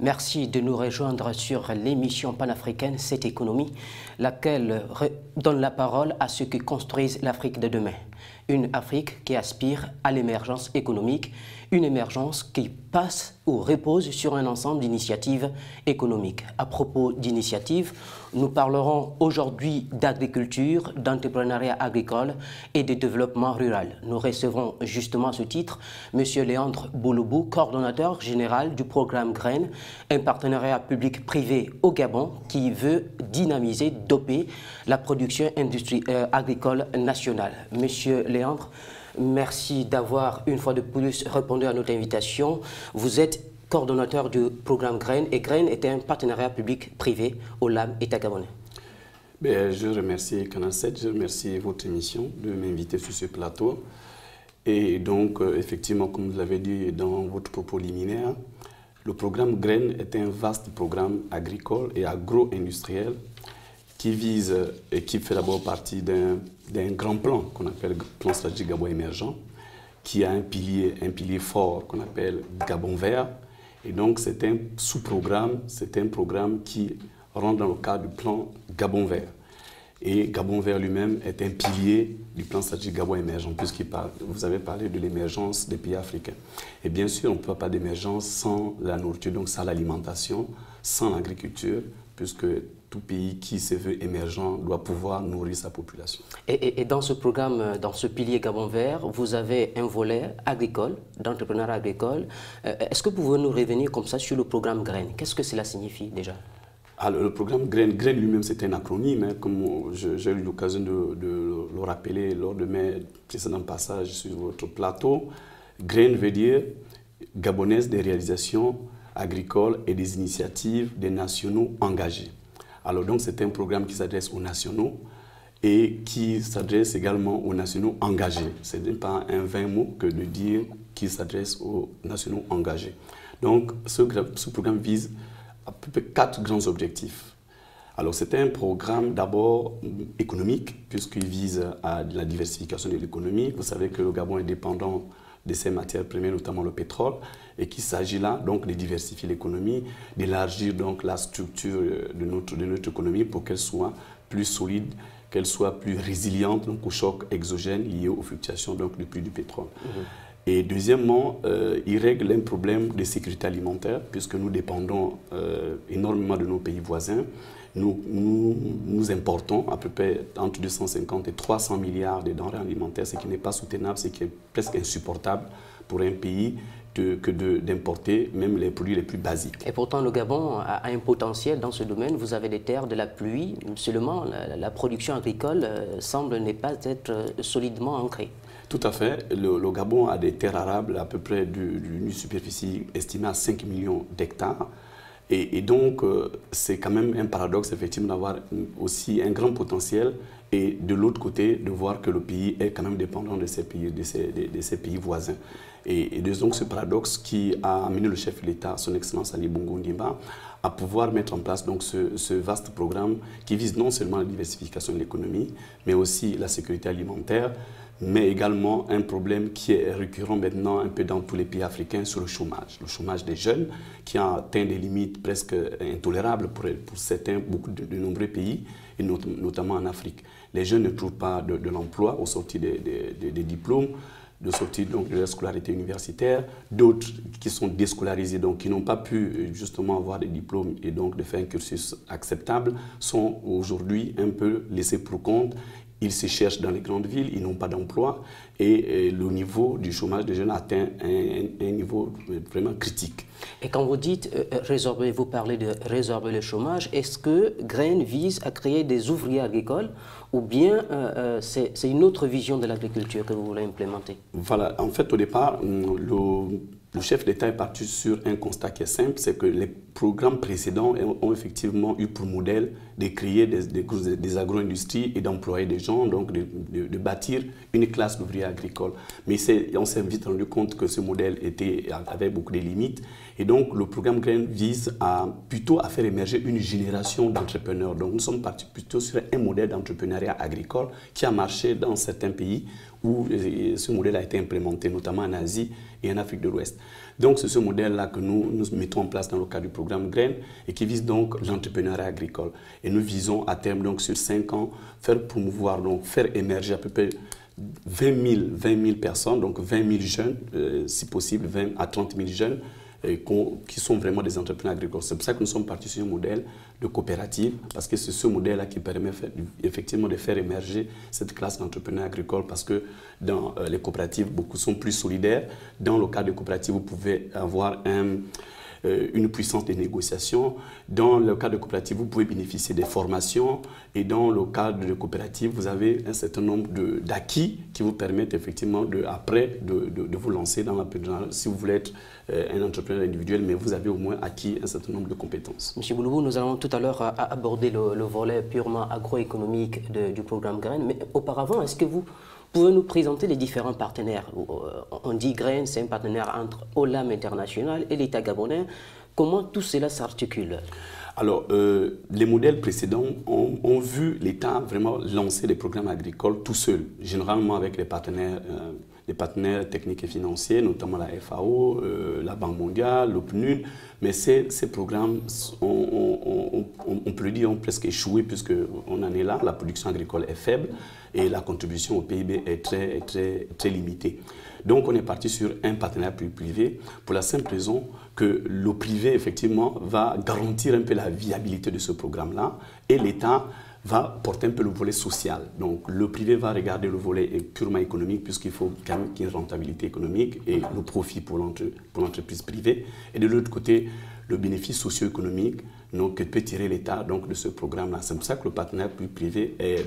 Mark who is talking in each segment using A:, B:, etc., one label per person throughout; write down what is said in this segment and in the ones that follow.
A: Merci de nous rejoindre sur l'émission panafricaine Cette économie, laquelle donne la parole à ceux qui construisent l'Afrique de demain. Une Afrique qui aspire à l'émergence économique, une émergence qui passe ou repose sur un ensemble d'initiatives économiques. À propos d'initiatives, nous parlerons aujourd'hui d'agriculture, d'entrepreneuriat agricole et de développement rural. Nous recevrons justement à ce titre M. Léandre Bouloubou, coordonnateur général du programme GRAIN, un partenariat public-privé au Gabon qui veut dynamiser, doper la production agricole nationale. Monsieur Léandre, merci d'avoir une fois de plus répondu à notre invitation. Vous êtes coordonnateur du programme GRAIN et GRAIN est un partenariat public-privé au LAM État gabonais.
B: Je remercie Canal 7, je remercie votre émission de m'inviter sur ce plateau. Et donc, effectivement, comme vous l'avez dit dans votre propos liminaire, le programme GRAIN est un vaste programme agricole et agro-industriel qui vise et qui fait d'abord partie d'un grand plan qu'on appelle le plan stratégique Gabon émergent, qui a un pilier fort qu'on appelle Gabon vert. Et donc c'est un sous-programme, c'est un programme qui rentre dans le cadre du plan Gabon vert. Et Gabon vert lui-même est un pilier du plan stratégique Gabon émergent, puisque vous avez parlé de l'émergence des pays africains. Et bien sûr, on ne peut pas d'émergence sans la nourriture, donc sans l'alimentation, sans l'agriculture, puisque tout pays qui se veut émergent doit pouvoir nourrir sa population.
A: Et dans ce programme, dans ce pilier Gabon vert, vous avez un volet agricole, d'entrepreneuriat agricole. Est-ce que vous pouvez nous revenir comme ça sur le programme GRAIN? Qu'est-ce que cela signifie déjà? Alors,
B: le programme GRAIN lui-même, c'est un acronyme, hein, comme j'ai eu l'occasion de le rappeler lors de mes précédents passages sur votre plateau. GRAIN veut dire Gabonaise des réalisations agricoles et des initiatives des nationaux engagés. Alors donc c'est un programme qui s'adresse aux nationaux et qui s'adresse également aux nationaux engagés. Ce n'est pas un vain mot que de dire qu'il s'adresse aux nationaux engagés. Donc ce programme vise à peu près 4 grands objectifs. Alors c'est un programme d'abord économique puisqu'il vise à la diversification de l'économie. Vous savez que le Gabon est dépendant de ces matières premières, notamment le pétrole, et qu'il s'agit là donc de diversifier l'économie, d'élargir donc la structure de notre économie pour qu'elle soit plus solide, qu'elle soit plus résiliente donc, aux chocs exogènes liés aux fluctuations donc, du prix du pétrole. Et deuxièmement, il règle un problème de sécurité alimentaire, puisque nous dépendons énormément de nos pays voisins. Nous importons à peu près entre 250 et 300 milliards de denrées alimentaires, ce qui n'est pas soutenable, ce qui est presque insupportable pour un pays que d'importer même les produits les plus basiques.
A: Et pourtant, le Gabon a un potentiel dans ce domaine. Vous avez des terres, de la pluie, seulement la production agricole semble ne pas être solidement ancrée.
B: Tout à fait. Le Gabon a des terres arables à peu près d'une superficie estimée à 5 millions d'hectares. Et donc, c'est quand même un paradoxe, effectivement, d'avoir aussi un grand potentiel et de l'autre côté, de voir que le pays est quand même dépendant de ces pays voisins. Et donc, ce paradoxe qui a amené le chef de l'État, son Excellence Ali Bongo Ondimba, à pouvoir mettre en place donc, ce vaste programme qui vise non seulement la diversification de l'économie, mais aussi la sécurité alimentaire, mais également un problème qui est récurrent maintenant un peu dans tous les pays africains sur le chômage des jeunes qui a atteint des limites presque intolérables pour certains, beaucoup de nombreux pays, et notamment en Afrique. Les jeunes ne trouvent pas de l'emploi au sortir des diplômes, de sortir donc de la scolarité universitaire, d'autres qui sont déscolarisés, donc qui n'ont pas pu justement avoir des diplômes et donc de faire un cursus acceptable, sont aujourd'hui un peu laissés pour compte. Ils se cherchent dans les grandes villes, ils n'ont pas d'emploi et le niveau du chômage des jeunes atteint un niveau vraiment critique.
A: Et quand vous dites résorber, vous parlez de résorber le chômage, est-ce que GRAIN vise à créer des ouvriers agricoles ou bien c'est une autre vision de l'agriculture que vous voulez implémenter?
B: Voilà, en fait au départ, le chef d'État est parti sur un constat qui est simple, c'est que programmes précédents ont effectivement eu pour modèle de créer des agro-industries et d'employer des gens, donc de bâtir une classe d'ouvriers agricoles. Mais on s'est vite rendu compte que ce modèle avait beaucoup de limites. Et donc, le programme Grain vise plutôt à faire émerger une génération d'entrepreneurs. Donc, nous sommes partis plutôt sur un modèle d'entrepreneuriat agricole qui a marché dans certains pays où ce modèle a été implémenté, notamment en Asie et en Afrique de l'Ouest. Donc, c'est ce modèle-là que nous mettons en place dans le cadre du programme Grain et qui vise donc l'entrepreneuriat agricole. Et nous visons à terme, donc sur 5 ans, faire émerger à peu près 20 000 personnes, donc 20 000 jeunes, si possible 20 à 30 000 jeunes, qui sont vraiment des entrepreneurs agricoles. C'est pour ça que nous sommes partis sur un modèle de coopérative, parce que c'est ce modèle-là qui permet effectivement de faire émerger cette classe d'entrepreneurs agricoles, parce que dans les coopératives, beaucoup sont plus solidaires. Dans le cadre de coopératives, vous pouvez avoir une puissance de négociation. Dans le cadre de coopérative, vous pouvez bénéficier des formations. Et dans le cadre de coopérative, vous avez un certain nombre d'acquis qui vous permettent effectivement après de vous lancer dans l'entrepreneuriat. Si vous voulez être un entrepreneur individuel, mais vous avez au moins acquis un certain nombre de compétences.
A: Monsieur Bouloubou, nous allons tout à l'heure aborder le volet purement agroéconomique du programme Grain. Mais auparavant, est-ce que vous pouvez nous présenter les différents partenaires? On dit Grain, c'est un partenaire entre Olam International et l'État gabonais. Comment tout cela s'articule?
B: Alors, les modèles précédents ont vu l'État vraiment lancer des programmes agricoles tout seul, généralement avec les partenaires techniques et financiers, notamment la FAO, la Banque mondiale, le PNUD. Mais ces programmes, on peut le dire, ont presque échoué puisqu'on en est là, la production agricole est faible et la contribution au PIB est très limitée. Donc on est parti sur un partenariat privé pour la simple raison que le privé, effectivement, va garantir un peu la viabilité de ce programme-là et l'État va porter un peu le volet social. Donc le privé va regarder le volet purement économique puisqu'il faut quand même qu'il y ait une rentabilité économique et le profit pour l'entreprise privée. Et de l'autre côté, le bénéfice socio-économique que peut tirer l'État de ce programme-là. C'est pour ça que le partenariat privé est,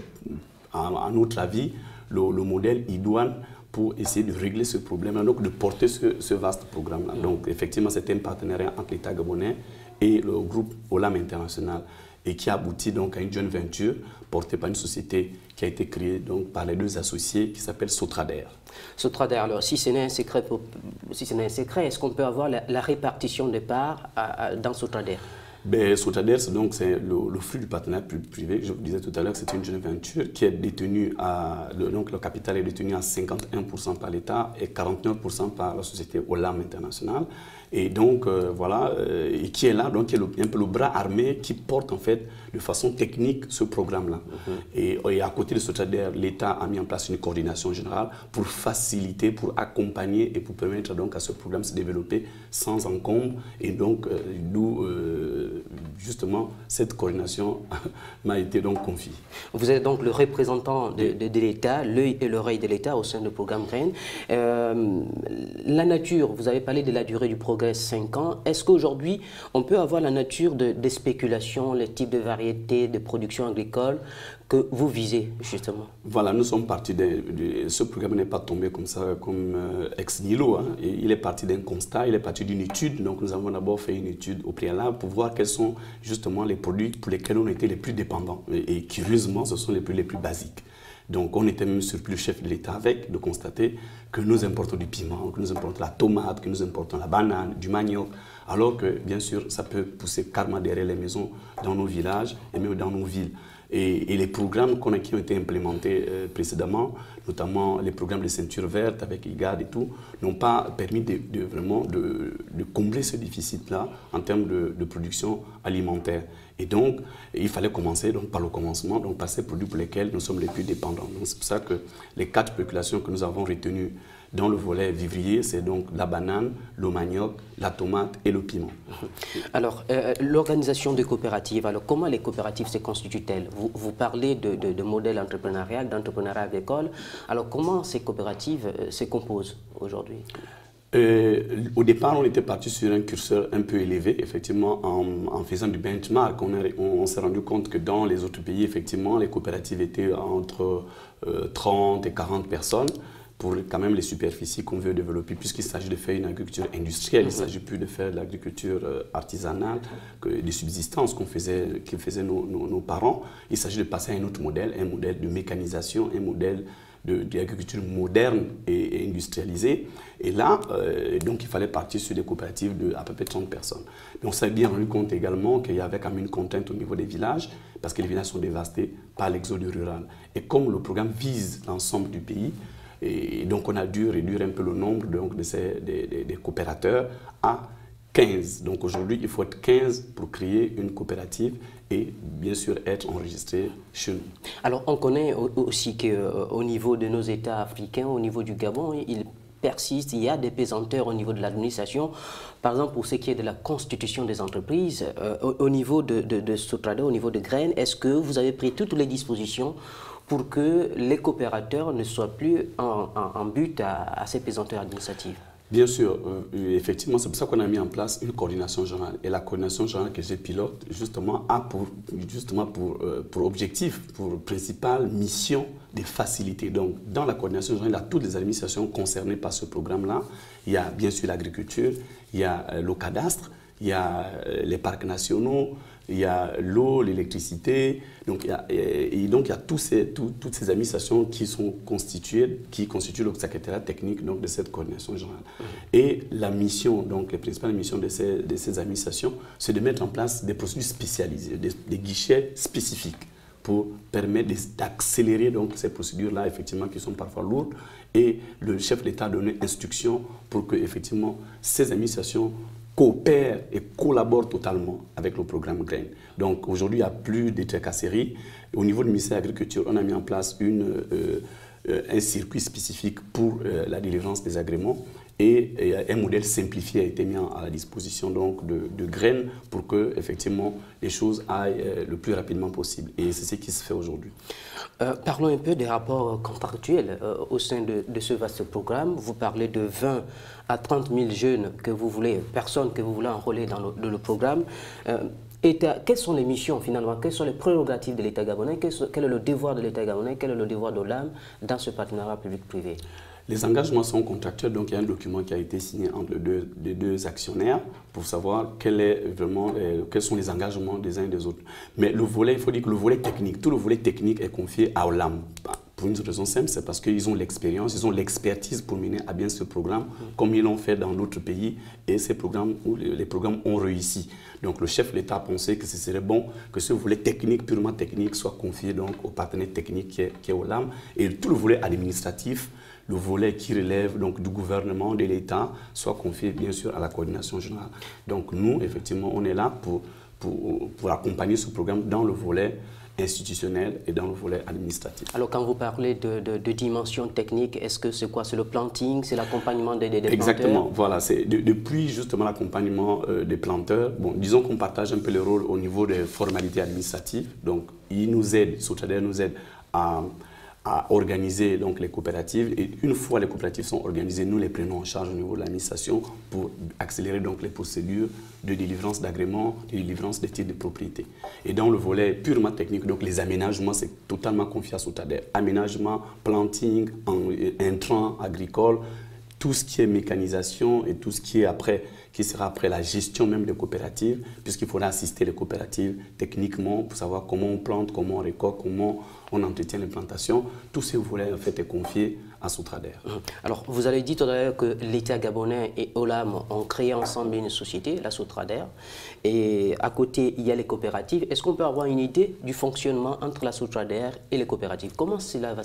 B: à notre avis, le modèle idoine pour essayer de régler ce problème-là, donc de porter ce vaste programme-là. Donc effectivement, c'était un partenariat entre l'État gabonais et le groupe Olam International et qui aboutit donc à une joint venture portée par une société qui a été créée donc par les deux associés qui s'appelle Sotrader.
A: Sotrader, alors si ce n'est un secret, est-ce qu'on peut avoir la répartition des parts dans Sotrader?
B: Sotrader, c'est le fruit du partenariat privé. Je vous disais tout à l'heure que c'est une joint venture qui est détenue donc le capital est détenu à 51% par l'État et 49% par la société Olam International. Et donc, et qui est là, donc qui est un peu le bras armé qui porte en fait de façon technique ce programme-là. Et à côté de Sotrader, l'État a mis en place une coordination générale pour faciliter, pour accompagner et pour permettre donc à ce programme de se développer sans encombre. Et donc, d'où justement cette coordination m'a été donc confiée.
A: Vous êtes donc le représentant de l'État, l'œil et l'oreille de l'État au sein du programme Grain. La nature, vous avez parlé de la durée du progrès, 5 ans. Est-ce qu'aujourd'hui, on peut avoir la nature des spéculations, les types de variétés de production agricole que vous visez, justement? Voilà,
B: nous sommes partis ce programme n'est pas tombé comme ça, comme ex nihilo. Hein. Il est parti d'un constat, il est parti d'une étude. Donc nous avons d'abord fait une étude au préalable pour voir quels sont justement les produits pour lesquels on était les plus dépendants. Et curieusement, ce sont les plus basiques. Donc on était même surpris, le chef de l'État, de constater que nous importons du piment, que nous importons la tomate, que nous importons la banane, du manioc, alors que bien sûr ça peut pousser carrément derrière les maisons, dans nos villages et même dans nos villes. Et les programmes qui ont été implémentés précédemment, notamment les programmes de ceinture verte avec IGAD et tout, n'ont pas permis vraiment de combler ce déficit-là en termes de production alimentaire. Et donc, il fallait commencer par le commencement, donc par ces produits pour lesquels nous sommes les plus dépendants. C'est pour ça que les 4 spéculations que nous avons retenues dans le volet vivrier, c'est donc la banane, le manioc, la tomate et le piment.
A: Alors, l'organisation de coopératives, alors comment les coopératives se constituent-elles? Vous parlez de modèle entrepreneurial, d'entrepreneuriat agricole. Alors, comment ces coopératives se composent aujourd'hui?
B: Au départ, on était parti sur un curseur un peu élevé, effectivement, en faisant du benchmark. On s'est rendu compte que dans les autres pays, effectivement, les coopératives étaient entre 30 et 40 personnes. pour quand même les superficies qu'on veut développer, puisqu'il s'agit de faire une agriculture industrielle, il ne s'agit plus de faire de l'agriculture artisanale, des subsistances que faisaient nos parents. Il s'agit de passer à un autre modèle, un modèle de mécanisation, un modèle d'agriculture moderne et industrialisée. Et là, donc il fallait partir sur des coopératives de à peu près 30 personnes. Mais on s'est bien rendu compte également qu'il y avait quand même une contrainte au niveau des villages, parce que les villages sont dévastés par l'exode rural. Et comme le programme vise l'ensemble du pays, et donc on a dû réduire un peu le nombre donc, des coopérateurs à 15. Donc aujourd'hui, il faut être 15 pour créer une coopérative et bien sûr être enregistré chez nous.
A: Alors on connaît aussi qu'au niveau de nos États africains, au niveau du Gabon, il persiste, il y a des pesanteurs au niveau de l'administration. Par exemple, pour ce qui est de la constitution des entreprises, au niveau de Sotrada, au niveau de Graines, est-ce que vous avez pris toutes les dispositions pour que les coopérateurs ne soient plus en but à ces pesanteurs administratifs?
B: Bien sûr, effectivement, c'est pour ça qu'on a mis en place une coordination générale. Et la coordination générale que j'ai pilote, justement, a pour objectif, pour principale mission, de faciliter. Donc, dans la coordination générale, il y a toutes les administrations concernées par ce programme-là. Il y a bien sûr l'agriculture, il y a le cadastre, il y a les parcs nationaux, il y a l'eau, l'électricité. Donc, il y a toutes ces administrations qui constituent le secrétariat technique donc, de cette coordination générale. Et la mission, donc la principale mission de ces administrations, c'est de mettre en place des procédures spécialisées, des guichets spécifiques pour permettre d'accélérer donc ces procédures-là, effectivement, qui sont parfois lourdes. Et le chef de l'État a donné instruction pour que, effectivement, ces administrations coopèrent et collaborent totalement avec le programme Graines. Donc aujourd'hui, il n'y a plus de tracasseries. Au niveau du ministère de l'Agriculture, on a mis en place un circuit spécifique pour la délivrance des agréments et un modèle simplifié a été mis à la disposition donc, de Graines pour que effectivement les choses aillent le plus rapidement possible. Et c'est ce qui se fait aujourd'hui.
A: Parlons un peu des rapports contractuels au sein de ce vaste programme. Vous parlez de 20 à 30 000 jeunes personnes que vous voulez enrôler dans le programme. Quelles sont les missions finalement, quelles sont les prérogatives de l'État gabonais, quel est le devoir de l'État gabonais, quel est le devoir de l'OLAM dans ce partenariat public-privé?
B: Les engagements sont contractuels, donc il y a un document qui a été signé entre les deux actionnaires pour savoir quels sont les engagements des uns et des autres. Mais le volet, il faut dire que le volet technique, tout le volet technique est confié à OLAM. Pour une raison simple, c'est parce qu'ils ont l'expérience, ils ont l'expertise pour mener à bien ce programme, comme ils l'ont fait dans d'autres pays, et les programmes ont réussi. Donc le chef de l'État a pensé que ce serait bon que ce volet technique, purement technique, soit confié donc au partenaire technique qui est OLAM, et tout le volet administratif, le volet qui relève donc du gouvernement, de l'État, soit confié bien sûr à la coordination générale. Donc nous, effectivement, on est là pour accompagner ce programme dans le volet institutionnel et dans le volet administratif.
A: Alors quand vous parlez de dimension technique, est-ce que c'est quoi? C'est le planting, c'est l'accompagnement des planteurs?
B: Exactement, voilà, c'est depuis justement l'accompagnement des planteurs. Bon, disons qu'on partage un peu le rôle au niveau des formalités administratives. Donc, ils nous aident, Sotrader nous aide à organiser donc, les coopératives. Et une fois les coopératives sont organisées, nous les prenons en charge au niveau de l'administration pour accélérer donc, les procédures de délivrance d'agréments, de délivrance des titres de propriété. Et dans le volet purement technique, donc les aménagements, c'est totalement confié à Sotrader. Aménagement, planting, intrants agricoles, tout ce qui est mécanisation et tout ce qui sera après la gestion même des coopératives, puisqu'il faudra assister les coopératives techniquement pour savoir comment on plante, comment on récolte, comment on entretient les plantations. Tous ces volets en fait est confié à Sotrader.
A: Alors, vous avez dit tout à l'heure que l'État gabonais et OLAM ont créé ensemble une société, la Sotrader, et à côté, il y a les coopératives. Est-ce qu'on peut avoir une idée du fonctionnement entre la Sotrader et les coopératives? Comment cela va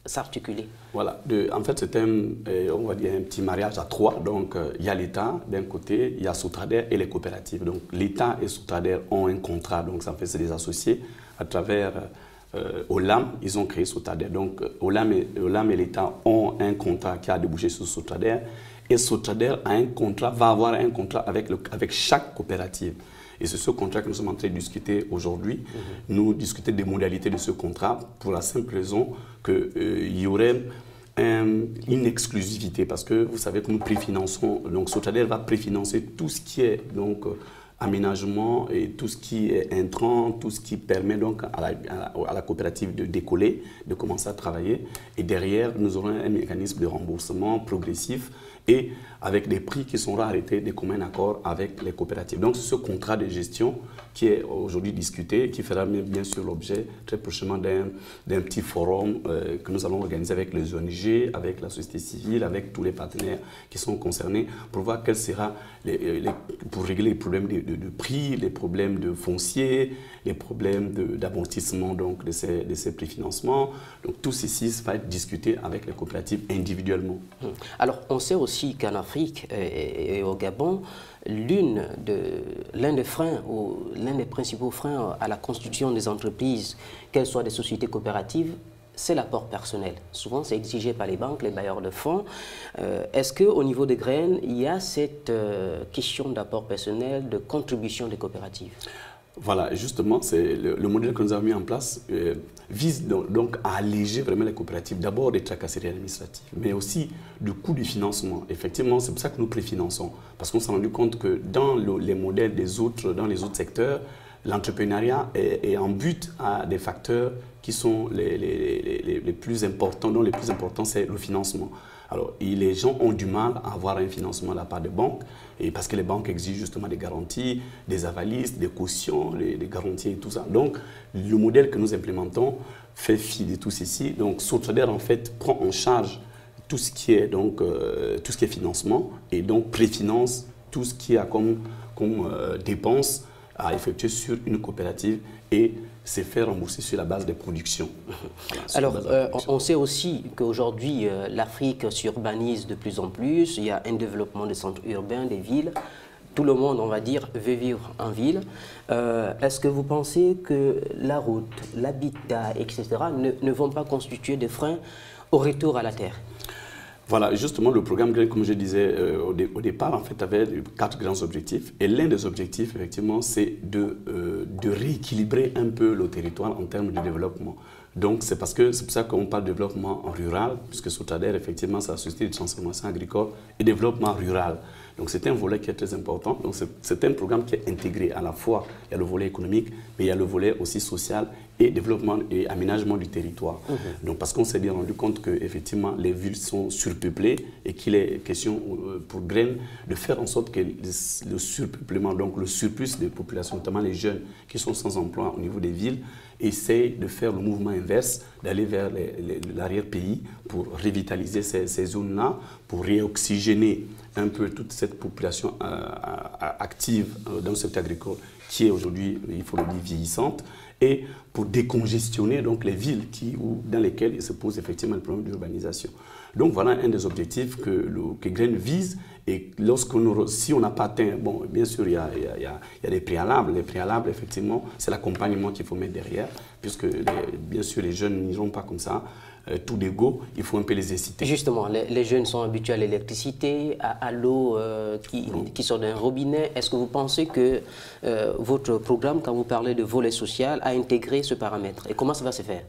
A: s'articuler?
B: Voilà, en fait c'est on va dire un petit mariage à trois. Donc il y a l'État d'un côté, il y a Sotrader et les coopératives. Donc l'État et Sotrader ont un contrat, donc ça fait c'est des associés à travers OLAM, ils ont créé Sotrader. Donc OLAM et l'État ont un contrat qui a débouché sur Sotrader et Sotrader va avoir un contrat avec chaque coopérative. Et c'est ce contrat que nous sommes en train de discuter aujourd'hui. Nous discutons des modalités de ce contrat pour la simple raison qu'il y aurait une exclusivité parce que vous savez que nous préfinançons, donc Sotrader va préfinancer tout ce qui est donc aménagement et tout ce qui est intrant, tout ce qui permet donc à la coopérative de décoller, de commencer à travailler. Et derrière, nous aurons un mécanisme de remboursement progressif et avec des prix qui seront arrêtés de commun accord avec les coopératives. Donc, c'est ce contrat de gestion qui est aujourd'hui discuté, qui fera bien sûr l'objet très prochainement d'un petit forum que nous allons organiser avec les ONG, avec la société civile, avec tous les partenaires qui sont concernés, pour voir quel sera, pour régler les problèmes de prix, les problèmes de foncier, les problèmes d'amortissement donc de ces préfinancements. Donc tout ceci va être discuté avec les coopératives individuellement.
A: Alors on sait aussi qu'en Afrique et au Gabon, l'un des freins ou l'un des principaux freins à la constitution des entreprises, qu'elles soient des sociétés coopératives, c'est l'apport personnel. Souvent, c'est exigé par les banques, les bailleurs de fonds. Est-ce qu'au niveau des graines, il y a cette question d'apport personnel, de contribution des coopératives?
B: Voilà, justement, c'est le modèle que nous avons mis en place vise donc à alléger vraiment les coopératives, d'abord des tracasseries administratives, mais aussi du coût du financement. Effectivement, c'est pour ça que nous préfinançons, parce qu'on s'est rendu compte que dans les modèles dans les autres secteurs, l'entrepreneuriat est en but à des facteurs qui sont les plus importants, dont les plus importants, c'est le financement. Alors, les gens ont du mal à avoir un financement de la part des banques, et parce que les banques exigent justement des garanties, des avalistes, des cautions, des garanties et tout ça. Donc, le modèle que nous implémentons fait fi de tout ceci. Donc, Sotrader, en fait, prend en charge tout ce qui est, financement, et donc préfinance tout ce qui a comme dépenses à effectuer sur une coopérative et c'est fait rembourser sur la base des productions. Voilà,
A: alors, on sait aussi qu'aujourd'hui, l'Afrique s'urbanise de plus en plus. Il y a un développement des centres urbains, des villes. Tout le monde, on va dire, veut vivre en ville. Est-ce que vous pensez que la route, l'habitat, etc. ne vont pas constituer des freins au retour à la terre?
B: Voilà, justement, le programme Grain, comme je disais au départ, en fait, avait 4 grands objectifs. Et l'un des objectifs, effectivement, c'est de rééquilibrer un peu le territoire en termes de développement. Donc, c'est pour ça qu'on parle de développement rural, puisque Sotrader, effectivement, c'est la société de transformation agricole et développement rural. Donc, c'est un volet qui est très important. Donc, c'est un programme qui est intégré à la fois, il y a le volet économique, mais il y a le volet aussi social et développement et aménagement du territoire. Donc, parce qu'on s'est bien rendu compte qu'effectivement, les villes sont surpeuplées et qu'il est question pour Grain de faire en sorte que le surpeuplement, donc le surplus de population, notamment les jeunes qui sont sans emploi au niveau des villes, essayent de faire le mouvement inverse, d'aller vers l'arrière-pays pour revitaliser ces zones-là, pour réoxygéner un peu toute cette population active dans le secteur agricole qui est aujourd'hui, il faut le dire, vieillissante, et pour décongestionner donc les villes dans lesquelles il se pose effectivement le problème d'urbanisation. Donc voilà un des objectifs que Grain vise. Et si on n'a pas atteint, bon, bien sûr, il y a des préalables. Les préalables, effectivement, c'est l'accompagnement qu'il faut mettre derrière, puisque bien sûr, les jeunes n'iront pas comme ça. Tout d'ego, il faut un peu les inciter.
A: Justement, les jeunes sont habitués à l'électricité, à l'eau qui sort d'un robinet. Est-ce que vous pensez que votre programme, quand vous parlez de volet social, a intégré ce paramètre? Et comment ça va se faire?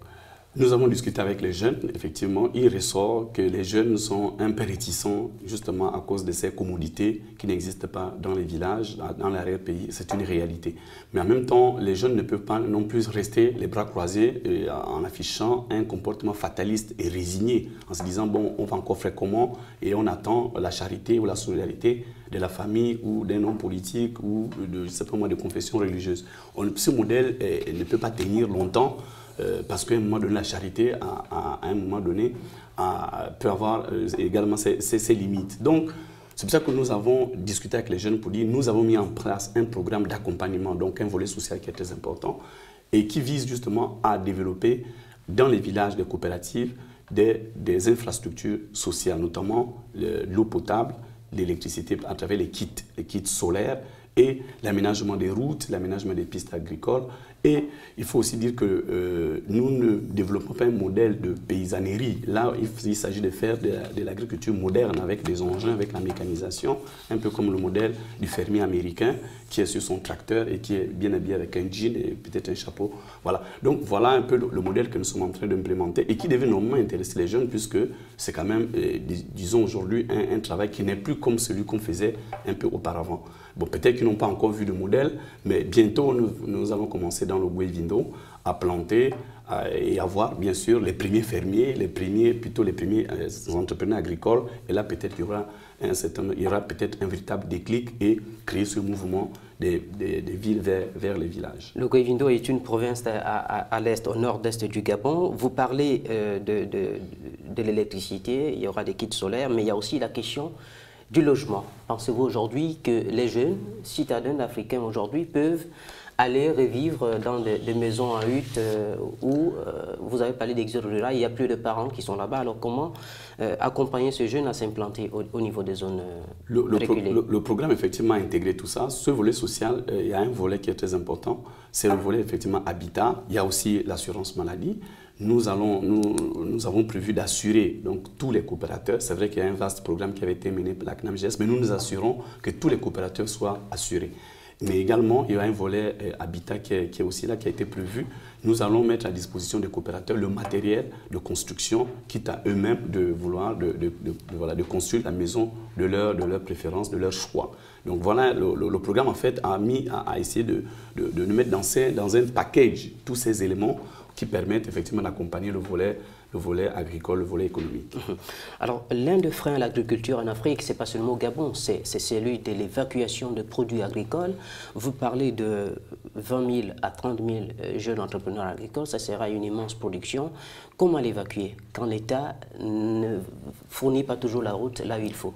B: Nous avons discuté avec les jeunes. Effectivement, il ressort que les jeunes sont un peu réticents justement à cause de ces commodités qui n'existent pas dans les villages, dans l'arrière-pays. C'est une réalité. Mais en même temps, les jeunes ne peuvent pas non plus rester les bras croisés en affichant un comportement fataliste et résigné, en se disant, bon, on va encore faire comment? Et on attend la charité ou la solidarité de la famille ou d'un homme politique ou simplement de confession religieuse. Ce modèle ne peut pas tenir longtemps. Parce qu'à un moment donné, la charité, à un moment donné, peut avoir également ses limites. Donc, c'est pour ça que nous avons discuté avec les jeunes pour dire nous avons mis en place un programme d'accompagnement, donc un volet social qui est très important et qui vise justement à développer dans les villages des coopératives des infrastructures sociales, notamment l'eau potable, l'électricité à travers les kits solaires et l'aménagement des routes, l'aménagement des pistes agricoles. Et il faut aussi dire que nous ne développons pas un modèle de paysannerie. Là, il s'agit de faire de l'agriculture moderne avec des engins, avec la mécanisation, un peu comme le modèle du fermier américain qui est sur son tracteur et qui est bien habillé avec un jean et peut-être un chapeau. Voilà. Donc voilà un peu le modèle que nous sommes en train d'implémenter et qui devait normalement intéresser les jeunes puisque c'est quand même, disons aujourd'hui, un travail qui n'est plus comme celui qu'on faisait un peu auparavant. Bon, peut-être qui n'ont pas encore vu de modèle, mais bientôt nous allons commencer dans le Goué-Vindo à planter et avoir bien sûr les premiers fermiers, les premiers entrepreneurs agricoles. Et là peut-être il y aura peut-être un véritable déclic et créer ce mouvement des villes vers les villages.
A: Le Goué-Vindo est une province à l'est, au nord-est du Gabon. Vous parlez de l'électricité, il y aura des kits solaires, mais il y a aussi la question du logement. Pensez-vous aujourd'hui que les jeunes citadins africains aujourd'hui peuvent aller revivre dans des maisons en hutte où, vous avez parlé d'exode rural, il n'y a plus de parents qui sont là-bas. Alors comment accompagner ces jeunes à s'implanter au niveau des zones reculées?
B: Le programme effectivement a intégré tout ça. Ce volet social, il y a un volet qui est très important, c'est le volet effectivement habitat. Il y a aussi l'assurance maladie. Nous avons prévu d'assurer donc tous les coopérateurs. C'est vrai qu'il y a un vaste programme qui avait été mené par la CNAMGS, mais nous assurons que tous les coopérateurs soient assurés. Mais également, il y a un volet habitat qui est aussi là, qui a été prévu. Nous allons mettre à disposition des coopérateurs le matériel de construction, quitte à eux-mêmes de vouloir de construire la maison de leur préférence, de leur choix. Donc voilà, le programme en fait a essayé de nous mettre dans un package tous ces éléments qui permettent effectivement d'accompagner le volet agricole, le volet économique.
A: Alors, l'un des freins à l'agriculture en Afrique, ce n'est pas seulement au Gabon, c'est celui de l'évacuation de produits agricoles. Vous parlez de 20 000 à 30 000 jeunes entrepreneurs agricoles, ça sera une immense production. Comment l'évacuer quand l'État ne fournit pas toujours la route là où il faut?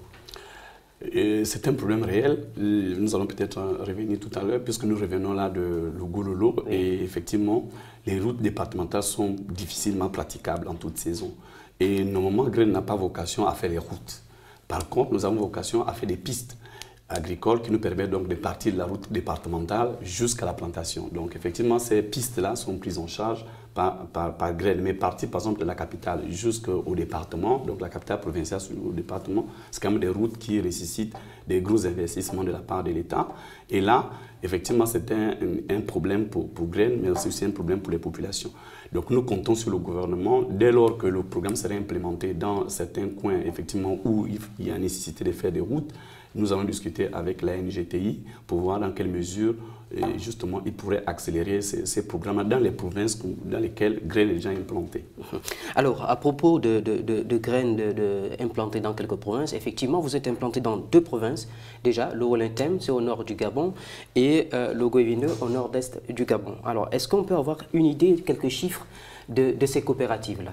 B: C'est un problème réel. Nous allons peut-être revenir tout à l'heure, puisque nous revenons là de Lugololo. Oui. Et effectivement, les routes départementales sont difficilement praticables en toute saison. Et normalement, Grain n'a pas vocation à faire les routes. Par contre, nous avons vocation à faire des pistes agricoles qui nous permettent donc de partir de la route départementale jusqu'à la plantation. Donc effectivement, ces pistes-là sont prises en charge par Grain. Mais partir par exemple de la capitale jusqu'au département, donc la capitale provinciale au département, c'est quand même des routes qui nécessitent des gros investissements de la part de l'État. Et là, effectivement, c'est un problème pour Grain, mais aussi un problème pour les populations. Donc nous comptons sur le gouvernement, dès lors que le programme sera implémenté dans certains coins, effectivement, où il y a nécessité de faire des routes, nous allons discuter avec la NGTI pour voir dans quelle mesure, justement, il pourrait accélérer ces programmes dans les provinces dans lesquelles Grain est déjà implanté.
A: Alors, à propos de Grain implanté dans quelques provinces, effectivement, vous êtes implanté dans 2 provinces. Déjà, le Wellington, c'est au nord du Gabon, et le Goué-Vindo, au nord-est du Gabon. Alors, est-ce qu'on peut avoir une idée, quelques chiffres de ces coopératives-là?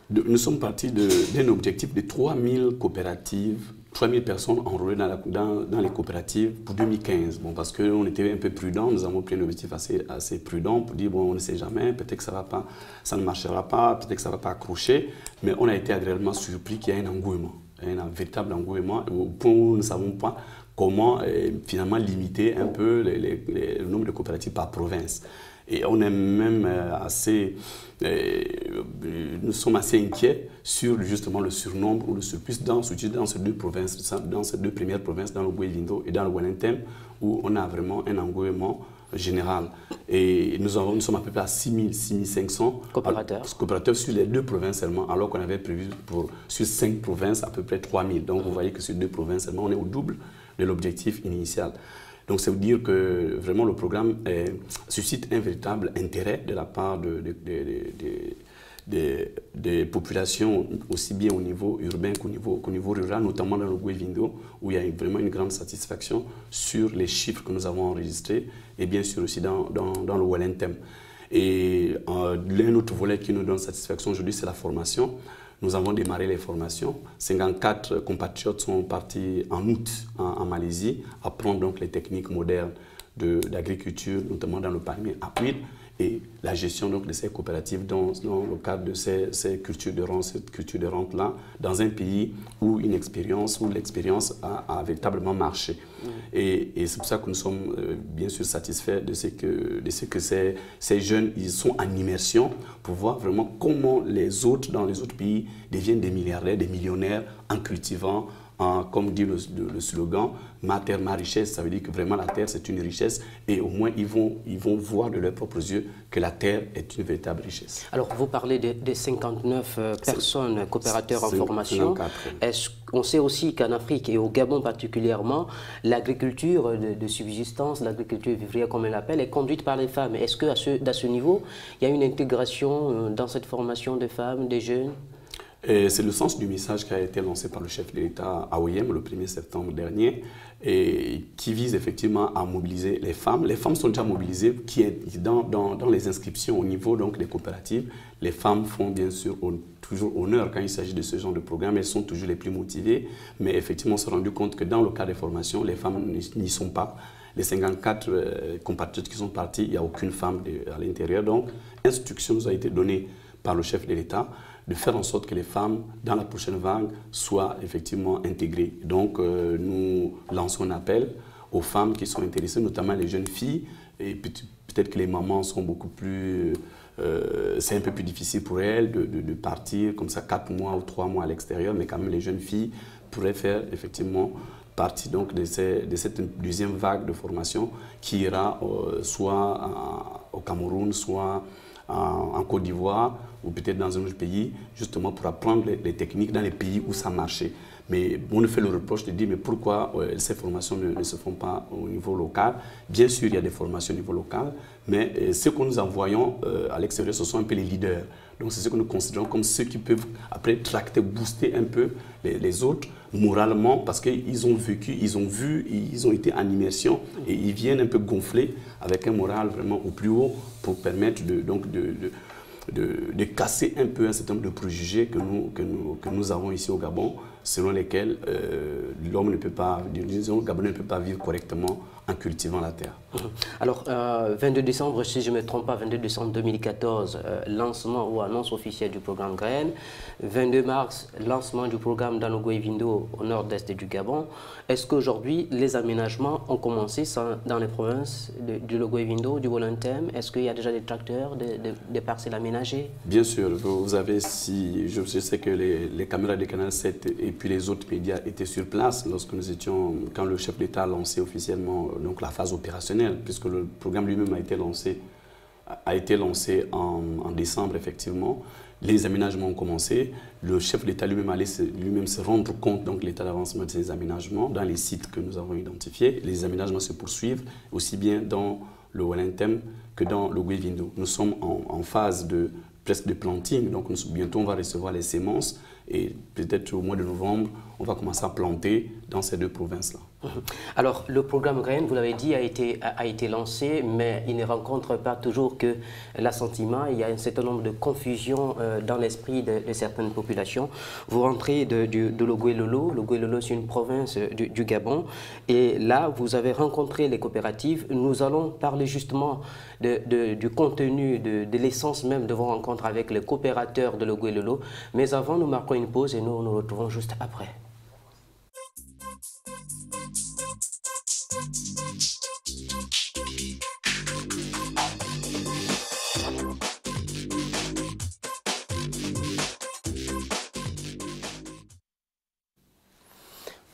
B: Nous sommes partis d'un objectif de 3000 coopératives, 3000 personnes enrôlées dans les coopératives pour 2015. Bon, parce qu'on était un peu prudents, nous avons pris un objectif assez prudent pour dire, bon, on ne sait jamais, peut-être que ça ne marchera pas, peut-être que ça ne va pas accrocher, mais on a été agréablement surpris qu'il y a un engouement, un véritable engouement, au point où nous ne savons pas comment finalement limiter un peu le nombre de coopératives par province. Et on est même nous sommes assez inquiets sur justement le surnombre ou le surplus dans ces 2 provinces, dans ces 2 premières provinces, dans le Goué-Vindo et dans le Wellington, où on a vraiment un engouement général. Et nous sommes à peu près à 6500 coopérateurs sur les 2 provinces seulement, alors qu'on avait prévu sur 5 provinces à peu près 3000. Donc vous voyez que sur 2 provinces seulement, on est au double de l'objectif initial. Donc, ça veut dire que vraiment le programme suscite un véritable intérêt de la part des populations, aussi bien au niveau urbain qu'au niveau rural, notamment dans le Goué-Vindo, où il y a vraiment une grande satisfaction sur les chiffres que nous avons enregistrés, et bien sûr aussi dans le Wellington. Et l'un autre volet qui nous donne satisfaction aujourd'hui, c'est la formation. Nous avons démarré les formations. 54 compatriotes sont partis en août en Malaisie, apprendre donc les techniques modernes d'agriculture, notamment dans le palmier à huile, et la gestion donc de ces coopératives dans le cadre de ces cultures de rente-là, dans un pays où l'expérience a véritablement marché. Et c'est pour ça que nous sommes bien sûr satisfaits de ce que ces jeunes ils sont en immersion pour voir vraiment comment les autres, dans les autres pays, deviennent des milliardaires, des millionnaires en cultivant comme dit le slogan, ma terre, ma richesse, ça veut dire que vraiment la terre c'est une richesse et au moins ils vont voir de leurs propres yeux que la terre est une véritable richesse.
A: Alors vous parlez des 59 personnes coopérateurs en formation.
B: 54.
A: On sait aussi qu'en Afrique et au Gabon particulièrement, l'agriculture de subsistance, l'agriculture vivrière comme elle l'appelle, est conduite par les femmes. Est-ce qu'à ce niveau, il y a une intégration dans cette formation des femmes, des jeunes?
B: C'est le sens du message qui a été lancé par le chef de l'État à OIM le 1er septembre dernier et qui vise effectivement à mobiliser les femmes. Les femmes sont déjà mobilisées dans les inscriptions au niveau donc, des coopératives. Les femmes font bien sûr toujours honneur quand il s'agit de ce genre de programme. Elles sont toujours les plus motivées. Mais effectivement, on s'est rendu compte que dans le cas des formations, les femmes n'y sont pas. Les 54 compatriotes qui sont partis, il n'y a aucune femme à l'intérieur. Donc, instruction nous a été donnée par le chef de l'État de faire en sorte que les femmes, dans la prochaine vague, soient effectivement intégrées. Donc, nous lançons un appel aux femmes qui sont intéressées, notamment les jeunes filles. Et peut-être que les mamans sont beaucoup plus... c'est un peu plus difficile pour elles de partir comme ça 4 mois ou 3 mois à l'extérieur, mais quand même les jeunes filles pourraient faire effectivement partie donc de cette deuxième vague de formation qui ira soit au Cameroun, soit en Côte d'Ivoire ou peut-être dans un autre pays, justement pour apprendre les techniques dans les pays où ça marchait. Mais on nous fait le reproche de dire mais pourquoi ces formations ne se font pas au niveau local. Bien sûr, il y a des formations au niveau local, mais ce que nous envoyons à l'extérieur, ce sont un peu les leaders. Donc c'est ce que nous considérons comme ceux qui peuvent après tracter, booster un peu les autres moralement parce qu'ils ont vécu, ils ont vu, ils ont été en immersion et ils viennent un peu gonfler avec un moral vraiment au plus haut pour permettre de casser un peu un certain nombre de préjugés que nous avons ici au Gabon, selon lesquels l'homme ne peut pas, disons, le Gabonais ne peut pas vivre correctement en cultivant la terre.
A: Alors, 22 décembre, si je ne me trompe pas, 22 décembre 2014, lancement ou annonce officielle du programme Graines. 22 mars, lancement du programme dans l'Ogooué-Vindo au nord-est du Gabon. Est-ce qu'aujourd'hui, les aménagements ont commencé dans les provinces du Ogooué-Vindo, du Wolontem? Est-ce qu'il y a déjà des tracteurs, des parcelles aménagées?
B: Bien sûr, vous avez, je sais que les caméras de Canal 7 et puis les autres médias étaient sur place lorsque nous étions, quand le chef d'État a lancé officiellement donc, la phase opérationnelle, puisque le programme lui-même a été lancé en décembre, effectivement. Les aménagements ont commencé. Le chef d'État lui-même allait se rendre compte de l'état d'avancement de ces aménagements dans les sites que nous avons identifiés. Les aménagements se poursuivent aussi bien dans le Wolontem que dans le Ogooué-Vindo. Nous sommes en phase presque de planting, donc bientôt on va recevoir les semences et peut-être au mois de novembre, on va commencer à planter dans ces deux provinces-là.
A: Alors, le programme Graines, vous l'avez dit, a été lancé, mais il ne rencontre pas toujours que l'assentiment. Il y a un certain nombre de confusions dans l'esprit de certaines populations. Vous rentrez de l'Ogooué-Lolo. L'Ogooué-Lolo, c'est une province du Gabon. Et là, vous avez rencontré les coopératives. Nous allons parler justement du contenu, de l'essence même de vos rencontres avec les coopérateurs de l'Ogooué-Lolo. Mais avant, nous marquons une pause et nous nous retrouvons juste après.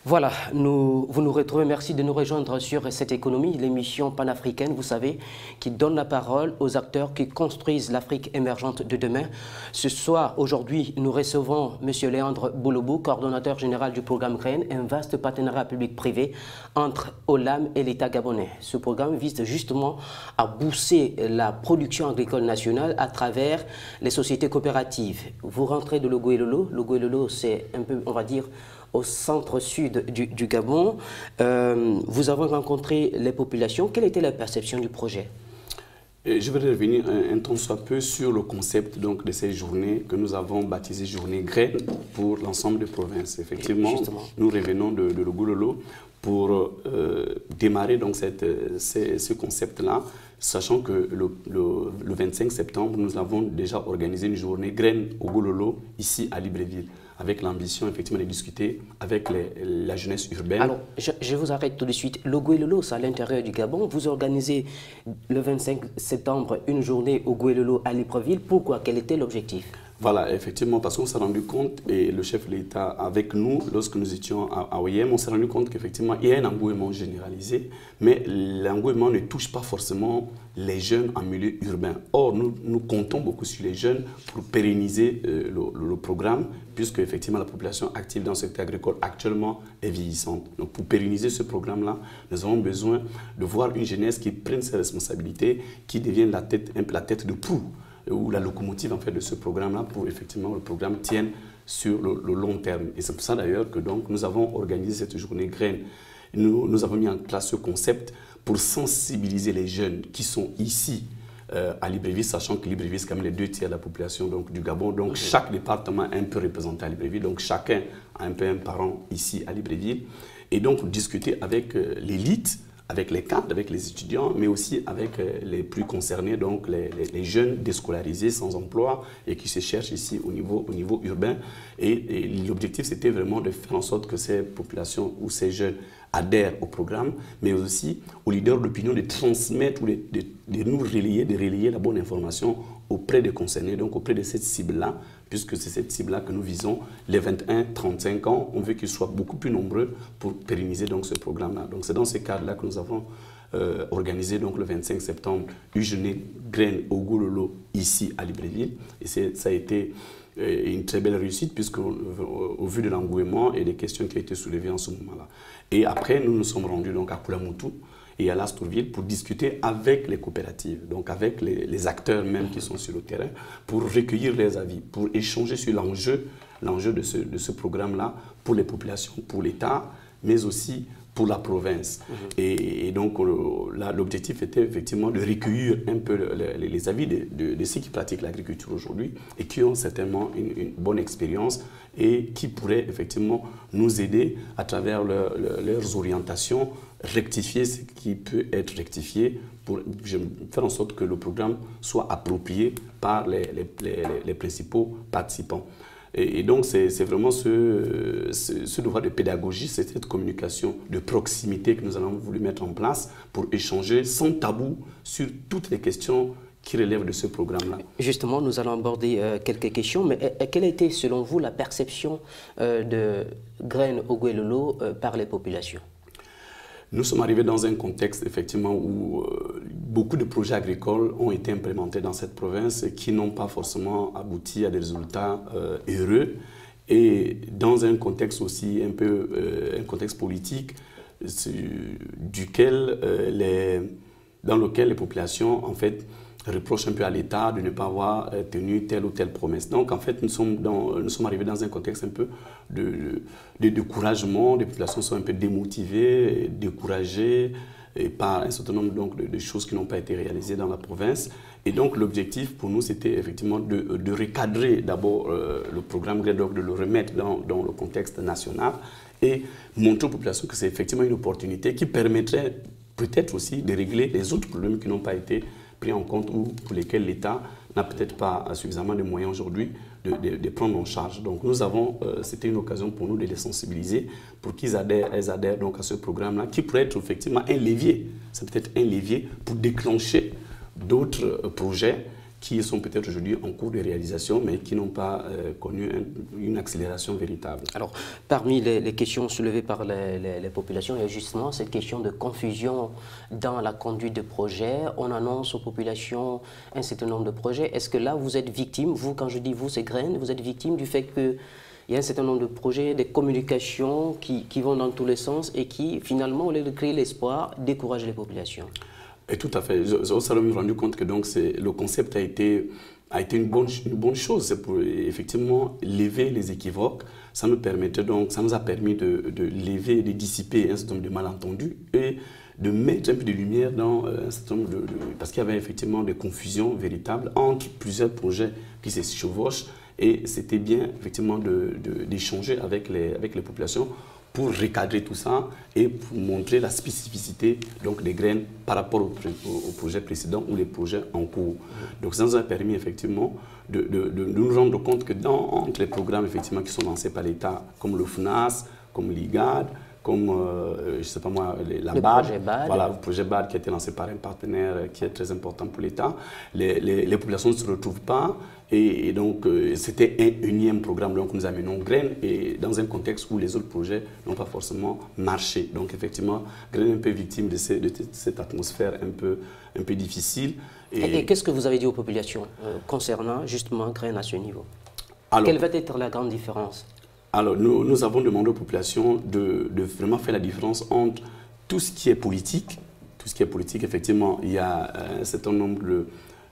A: Voilà, vous nous retrouvez. Merci de nous rejoindre sur cette économie, l'émission panafricaine, vous savez, qui donne la parole aux acteurs qui construisent l'Afrique émergente de demain. Ce soir, aujourd'hui, nous recevons M. Léandre Boulobou, coordonnateur général du programme Graines, un vaste partenariat public-privé entre OLAM et l'État gabonais. Ce programme vise justement à booster la production agricole nationale à travers les sociétés coopératives. Vous rentrez de l'Ogooué-Lolo. L'Ogooué-Lolo, c'est un peu, on va dire, au centre-sud du Gabon. Vous avez rencontré les populations. Quelle était la perception du projet?
B: Je vais revenir un tant soit peu sur le concept donc, de ces journées que nous avons baptisées journées Graines pour l'ensemble des provinces. Effectivement, nous revenons de l'Ogooué-Lolo pour démarrer donc, ce concept-là, sachant que le 25 septembre, nous avons déjà organisé une journée Graines au Ogooué-Lolo ici à Libreville, avec l'ambition effectivement de discuter avec la jeunesse urbaine.
A: Alors, je vous arrête tout de suite. L'Ogooué-Lolo, c'est à l'intérieur du Gabon. Vous organisez le 25 septembre une journée au Ogooué-Lolo à Libreville. Pourquoi? Quel était l'objectif?
B: Voilà, effectivement, parce qu'on s'est rendu compte, et le chef de l'État avec nous, lorsque nous étions à OIM, on s'est rendu compte qu'effectivement, il y a un engouement généralisé, mais l'engouement ne touche pas forcément les jeunes en milieu urbain. Or, nous comptons beaucoup sur les jeunes pour pérenniser le programme, puisque effectivement, la population active dans le secteur agricole actuellement est vieillissante. Donc, pour pérenniser ce programme-là, nous avons besoin de voir une jeunesse qui prenne ses responsabilités, qui devienne la tête de proue, ou la locomotive en fait de ce programme-là pour effectivement le programme tienne sur le long terme. Et c'est pour ça d'ailleurs que donc, nous avons organisé cette journée graine. Nous avons mis en place ce concept pour sensibiliser les jeunes qui sont ici à Libreville, sachant que Libreville c'est quand même les 2 tiers de la population donc, du Gabon. Donc chaque département est un peu représenté à Libreville, donc chacun a un peu un parent ici à Libreville. Et donc discuter avec l'élite, avec les cadres, avec les étudiants, mais aussi avec les plus concernés, donc les jeunes déscolarisés sans emploi et qui se cherchent ici au niveau urbain. Et l'objectif, c'était vraiment de faire en sorte que ces populations ou ces jeunes adhèrent au programme, mais aussi aux leaders d'opinion de transmettre ou de nous relayer, de relayer la bonne information auprès des concernés, donc auprès de cette cible-là, puisque c'est cette cible-là que nous visons, les 21-35 ans, on veut qu'ils soient beaucoup plus nombreux pour pérenniser donc ce programme-là. Donc c'est dans ce cadre-là que nous avons organisé donc le 25 septembre une journée graine au Gololo ici à Libreville, et ça a été une très belle réussite puisque au vu de l'engouement et des questions qui ont été soulevées en ce moment-là. Et après, nous nous sommes rendus donc à Poulamoutou et à Lastourville pour discuter avec les coopératives, donc avec les acteurs même qui sont sur le terrain, pour recueillir les avis, pour échanger sur l'enjeu de ce programme-là pour les populations, pour l'État, mais aussi pour la province. Et donc, l'objectif était effectivement de recueillir un peu les avis de ceux qui pratiquent l'agriculture aujourd'hui et qui ont certainement une bonne expérience et qui pourraient effectivement nous aider à travers leurs orientations, rectifier ce qui peut être rectifié pour faire en sorte que le programme soit approprié par les principaux participants. Et donc, c'est vraiment ce devoir de pédagogie, c'est cette communication de proximité que nous avons voulu mettre en place pour échanger sans tabou sur toutes les questions qui relèvent de ce programme-là.
A: Justement, nous allons aborder quelques questions, mais quelle a été, selon vous, la perception de graines au Gololo par les populations?
B: Nous sommes arrivés dans un contexte, effectivement, où beaucoup de projets agricoles ont été implémentés dans cette province qui n'ont pas forcément abouti à des résultats heureux. Et dans un contexte aussi un peu, un contexte politique, dans lequel les populations, en fait, reprochent un peu à l'État de ne pas avoir tenu telle ou telle promesse. Donc, en fait, nous sommes arrivés dans un contexte un peu de découragement. Les populations sont un peu démotivées, découragées par un certain nombre donc, de choses qui n'ont pas été réalisées dans la province. Et donc, l'objectif pour nous, c'était effectivement de recadrer d'abord le programme GREDOC, de le remettre dans le contexte national et montrer aux populations que c'est effectivement une opportunité qui permettrait peut-être aussi de régler les autres problèmes qui n'ont pas été pris en compte ou pour lesquels l'État n'a peut-être pas suffisamment de moyens aujourd'hui de prendre en charge. Donc c'était une occasion pour nous de les sensibiliser pour qu'ils adhèrent donc à ce programme-là qui pourrait être effectivement un levier, c'est peut-être un levier pour déclencher d'autres projets qui sont peut-être aujourd'hui en cours de réalisation, mais qui n'ont pas connu une accélération véritable. Alors,
A: parmi les questions soulevées par les populations, il y a justement cette question de confusion dans la conduite de projets. On annonce aux populations un certain nombre de projets. Est-ce que là, vous êtes victime, vous, quand je dis vous, c'est graines, vous êtes victime du fait qu'il y a un certain nombre de projets, des communications qui vont dans tous les sens et qui, finalement, au lieu de créer l'espoir, découragent les populations?
B: Et tout à fait. On s'est rendu compte que donc le concept a été une bonne chose. C'est pour effectivement lever les équivoques. Ça nous a permis de lever, de dissiper un certain nombre de malentendus et de mettre un peu de lumière dans un certain nombre parce qu'il y avait effectivement des confusions véritables entre plusieurs projets qui se chevauchent. Et c'était bien effectivement d'échanger avec les populations pour recadrer tout ça et pour montrer la spécificité donc, des graines par rapport au projet précédent ou les projets en cours. Donc ça nous a permis effectivement de nous rendre compte que entre les programmes effectivement, qui sont lancés par l'État, comme le FNAS, comme l'IGAD, comme, je ne sais pas moi, la
A: le
B: BAD,
A: projet BAD.
B: voilà, le projet BAD qui a été lancé par un partenaire qui est très important pour l'État. Les populations ne se retrouvent pas et donc c'était un unième programme. Donc nous amenons Graines et dans un contexte où les autres projets n'ont pas forcément marché. Donc effectivement, Graines est un peu victime de cette atmosphère un peu difficile.
A: Et qu'est-ce que vous avez dit aux populations concernant justement Graines à ce niveau? Alors, quelle va être la grande différence?
B: Alors, nous avons demandé aux populations de vraiment faire la différence entre tout ce qui est politique. Tout ce qui est politique, effectivement, il y a un certain nombre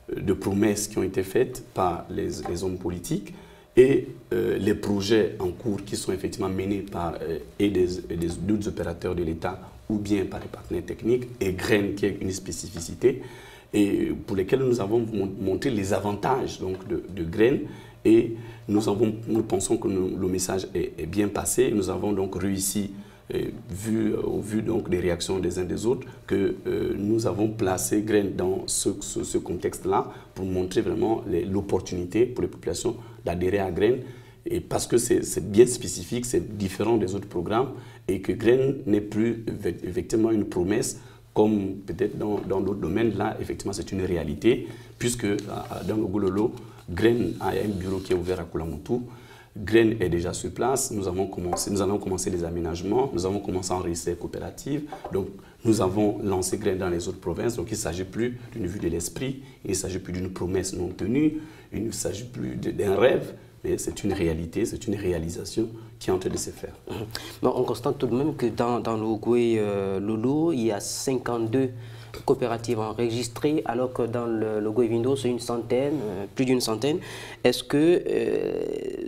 B: de promesses qui ont été faites par les hommes politiques et les projets en cours qui sont effectivement menés par d'autres opérateurs de l'État ou bien par les partenaires techniques et Graines qui est une spécificité et pour lesquels nous avons montré les avantages donc, de Graines. Et nous pensons que le message est bien passé. Nous avons donc réussi, au vu donc des réactions des uns des autres, que nous avons placé Graines dans ce contexte-là pour montrer vraiment l'opportunité pour les populations d'adhérer à Graines. Et parce que c'est bien spécifique, c'est différent des autres programmes et que Graines n'est plus effectivement une promesse comme peut-être dans d'autres domaines. Là, effectivement, c'est une réalité puisque dans le Gololo, Graines a un bureau qui est ouvert à Koulamoutou. Graines est déjà sur place. Nous allons commencer les aménagements. Nous avons commencé à enregistrer les coopératives. Donc, nous avons lancé Graines dans les autres provinces. Donc, il ne s'agit plus d'une vue de l'esprit. Il ne s'agit plus d'une promesse non tenue. Il ne s'agit plus d'un rêve. Mais c'est une réalité, c'est une réalisation qui est en train de se faire.
A: Bon, on constate tout de même que dans le Ogoué Lolo, il y a 52 coopératives enregistrées, alors que dans le Goué-Vindo, c'est une centaine, plus d'une centaine. Est-ce que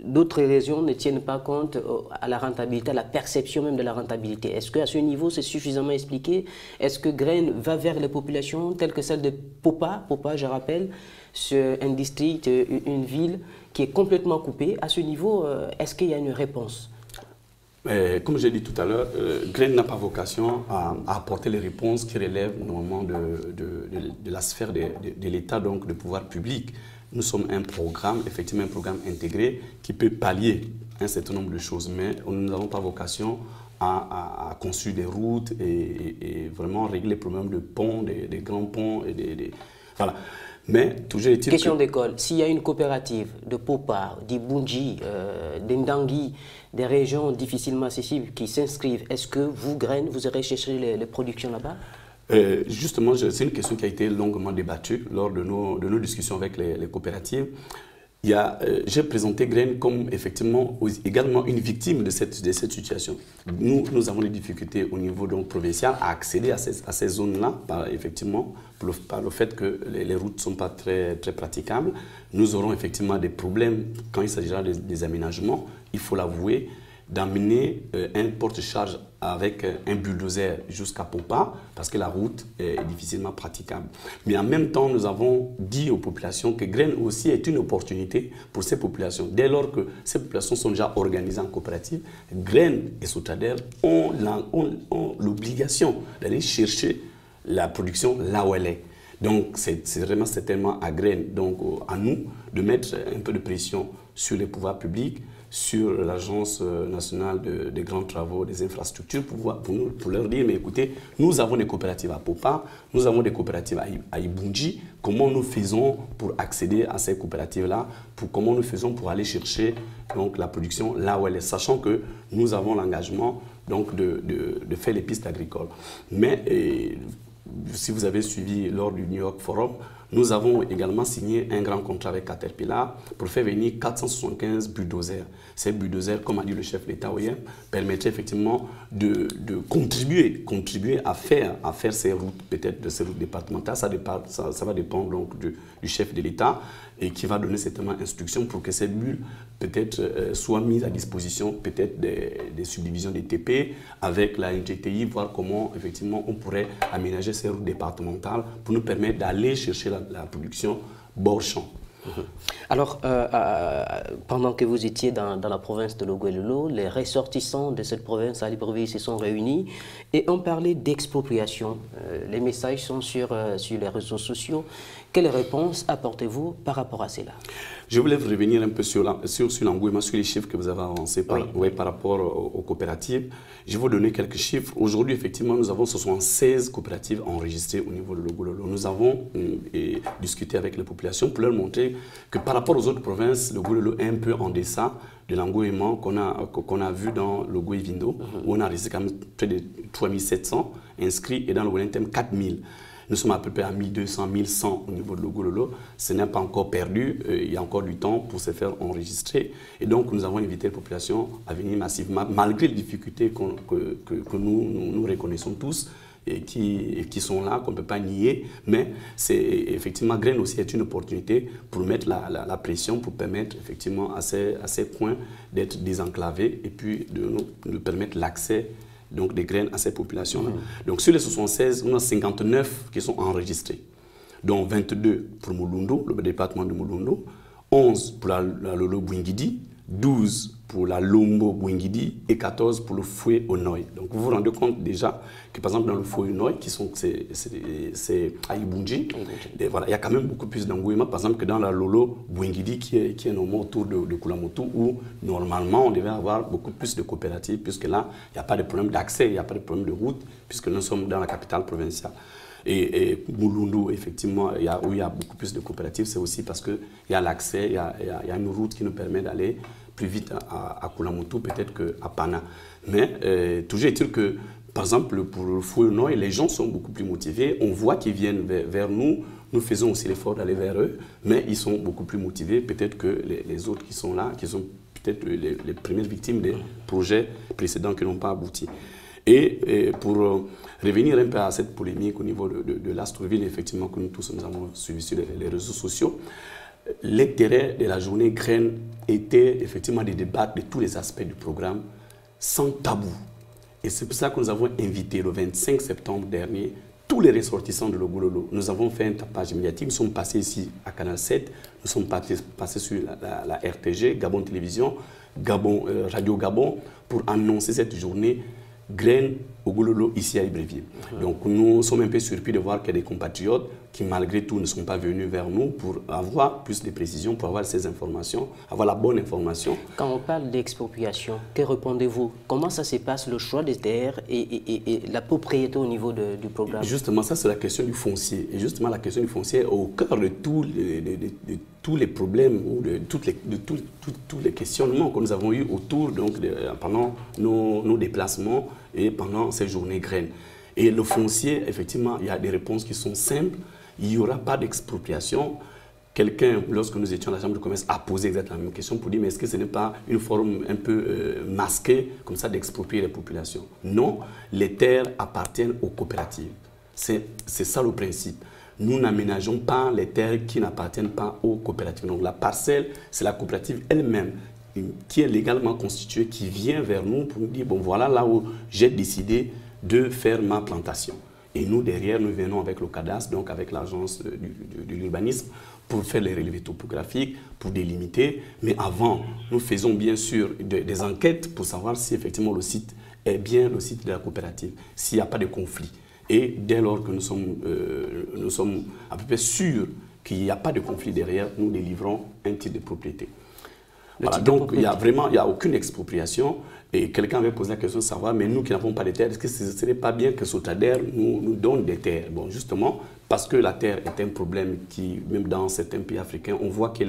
A: d'autres régions ne tiennent pas compte à la rentabilité, à la perception même de la rentabilité? Est-ce qu'à ce niveau, c'est suffisamment expliqué? Est-ce que Graines va vers les populations telles que celle de Popa, je rappelle, c'est un district, une ville qui est complètement coupée. À ce niveau, est-ce qu'il y a une réponse?
B: Comme j'ai dit tout à l'heure, Graines n'a pas vocation à apporter les réponses qui relèvent normalement de la sphère de l'État, donc de pouvoir public. Nous sommes un programme, effectivement un programme intégré qui peut pallier un certain nombre de choses, mais nous n'avons pas vocation à construire des routes et vraiment régler les problèmes de ponts, des grands ponts. Voilà. Mais toujours est-il
A: question d'école, s'il y a une coopérative de Popa, d'Ibunji, d'Indangui, des régions difficilement accessibles qui s'inscrivent, est-ce que vous, Graines, vous irez chercher les productions là-bas?
B: Justement, c'est une question qui a été longuement débattue lors de nos discussions avec les coopératives. J'ai présenté Graines comme effectivement également une victime de cette situation. Nous avons des difficultés au niveau donc provincial à accéder à ces zones-là, effectivement, par le fait que les routes ne sont pas très praticables. Nous aurons effectivement des problèmes quand il s'agira des aménagements, il faut l'avouer, d'amener un porte-charge avec un bulldozer jusqu'à Popa parce que la route est difficilement praticable. Mais en même temps, nous avons dit aux populations que Graines aussi est une opportunité pour ces populations. Dès lors que ces populations sont déjà organisées en coopérative, Graines et Sotrader ont l'obligation d'aller chercher la production là où elle est. Donc, c'est vraiment certainement à Graines, donc à nous, de mettre un peu de pression sur les pouvoirs publics, sur l'Agence nationale des grands travaux, des infrastructures, pour leur dire, mais écoutez, nous avons des coopératives à Popa, nous avons des coopératives à Ibunji, comment nous faisons pour accéder à ces coopératives-là, comment nous faisons pour aller chercher donc, la production là où elle est, sachant que nous avons l'engagement donc, de faire les pistes agricoles. Mais si vous avez suivi lors du New York Forum, nous avons également signé un grand contrat avec Caterpillar pour faire venir 475 bulldozers. Ces bulldozers, comme a dit le chef d'État hier, permettraient effectivement de contribuer à faire ces routes, peut-être de ces routes départementales. Ça va dépendre donc du chef de l'État et qui va donner certainement instruction pour que ces bulles peut-être soient mises à disposition peut-être des subdivisions des TP avec la NGTI, voir comment effectivement on pourrait aménager ces routes départementales pour nous permettre d'aller chercher la production bord champ.
A: Alors, pendant que vous étiez dans la province de Logouelolo, les ressortissants de cette province à Libreville se sont réunis et ont parlé d'expropriation. Les messages sont sur les réseaux sociaux. Quelle réponse apportez-vous par rapport à cela?
B: Je voulais revenir un peu sur l'engouement, sur les chiffres que vous avez avancés par rapport aux coopératives. Je vais vous donner quelques chiffres. Aujourd'hui, effectivement, nous avons 76 coopératives enregistrées au niveau de Logouelolo. Nous avons discuté avec les populations pour leur montrer que par rapport aux autres provinces, Logouelolo est un peu en deçà de l'engouement qu'on a vu dans Logou et Vindo, où on a resté quand même près de 3700 inscrits et dans le Wellington 4000. Nous sommes à peu près à 1200, 1100 au niveau de Logouelolo. Ce n'est pas encore perdu. Il y a encore du temps pour se faire enregistrer. Et donc, nous avons invité la population à venir massivement, malgré les difficultés que nous reconnaissons tous et qui sont là, qu'on ne peut pas nier. Mais c'est effectivement, Graine aussi est une opportunité pour mettre la pression, pour permettre effectivement à ces points d'être désenclavés et puis de nous permettre l'accès donc des graines à ces populations-là. Donc sur les 76, on a 59 qui sont enregistrés, dont 22 pour Mouloundou, le département de Mouloundou, 11 pour la Lolo Bouingidi, 12 pour la Lombo Bouingidi et 14 pour le Foué Onoy. Donc vous vous rendez compte déjà que par exemple dans le Foué Onoy, c'est Aïboundji, voilà, il y a quand même beaucoup plus d'engouement par exemple que dans la Lolo Bouingidi qui est normalement autour de Kulamotu où normalement on devait avoir beaucoup plus de coopératives puisque là il n'y a pas de problème d'accès, il n'y a pas de problème de route puisque nous sommes dans la capitale provinciale. Et Mouloundou, effectivement, où il y a beaucoup plus de coopératives, c'est aussi parce qu'il y a l'accès, il y a une route qui nous permet d'aller plus vite à Kulamotu, peut-être qu'à Pana. Mais toujours est-il que, par exemple, pour le Foué-Noy, les gens sont beaucoup plus motivés. On voit qu'ils viennent vers nous. Nous faisons aussi l'effort d'aller vers eux, mais ils sont beaucoup plus motivés, peut-être que les autres qui sont là, qui sont peut-être les premières victimes des projets précédents qui n'ont pas abouti. Et pour revenir un peu à cette polémique au niveau de l'Astroville, effectivement, que nous tous nous avons suivi sur les réseaux sociaux, l'intérêt de la journée Graine était effectivement de débattre de tous les aspects du programme sans tabou. Et c'est pour ça que nous avons invité le 25 septembre dernier tous les ressortissants de Logouelolo. Nous avons fait un tapage médiatique, nous sommes passés ici à Canal 7, nous sommes passés sur la RTG, Gabon Télévision, Radio Gabon, pour annoncer cette journée Graine au Logouelolo ici à Libreville. Donc nous sommes un peu surpris de voir qu'il y a des compatriotes qui malgré tout ne sont pas venus vers nous pour avoir plus de précisions, pour avoir ces informations, avoir la bonne information.
A: Quand on parle d'expropriation, que répondez-vous? Comment ça se passe, le choix des terres et la propriété au niveau du programme?
B: Justement, ça c'est la question du foncier. Et justement, la question du foncier est au cœur de tous les problèmes ou de tous les questionnements que nous avons eus autour pendant nos déplacements et pendant ces journées Graines. Et le foncier, effectivement, il y a des réponses qui sont simples. Il n'y aura pas d'expropriation. Quelqu'un, lorsque nous étions à la Chambre de commerce, a posé exactement la même question pour dire mais est-ce que ce n'est pas une forme un peu masquée, comme ça, d'exproprier les populations? Non, les terres appartiennent aux coopératives. C'est ça le principe. Nous n'aménageons pas les terres qui n'appartiennent pas aux coopératives. Donc la parcelle, c'est la coopérative elle-même qui est légalement constituée, qui vient vers nous pour nous dire bon voilà là où j'ai décidé de faire ma plantation. Et nous, derrière, nous venons avec le cadastre, donc avec l'agence de l'urbanisme, pour faire les relevés topographiques, pour délimiter. Mais avant, nous faisons bien sûr des enquêtes pour savoir si effectivement le site est bien le site de la coopérative, s'il n'y a pas de conflit. Et dès lors que nous sommes à peu près sûrs qu'il n'y a pas de conflit derrière, nous délivrons un titre de propriété. Voilà, donc il n'y a aucune expropriation. Et quelqu'un avait posé la question de savoir, mais nous qui n'avons pas de terre, est-ce que ce ne serait pas bien que Sotrader nous donne des terres? Bon, justement, parce que la terre est un problème qui, même dans certains pays africains, on voit que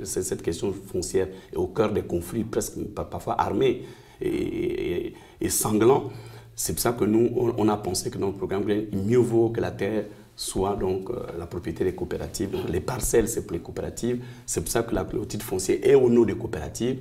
B: cette question foncière est au cœur des conflits, presque parfois armés et sanglants. C'est pour ça que nous, on a pensé que dans le programme, mieux vaut que la terre soit donc la propriété des coopératives. Donc, les parcelles, c'est pour les coopératives. C'est pour ça que le titre foncier est au nom des coopératives.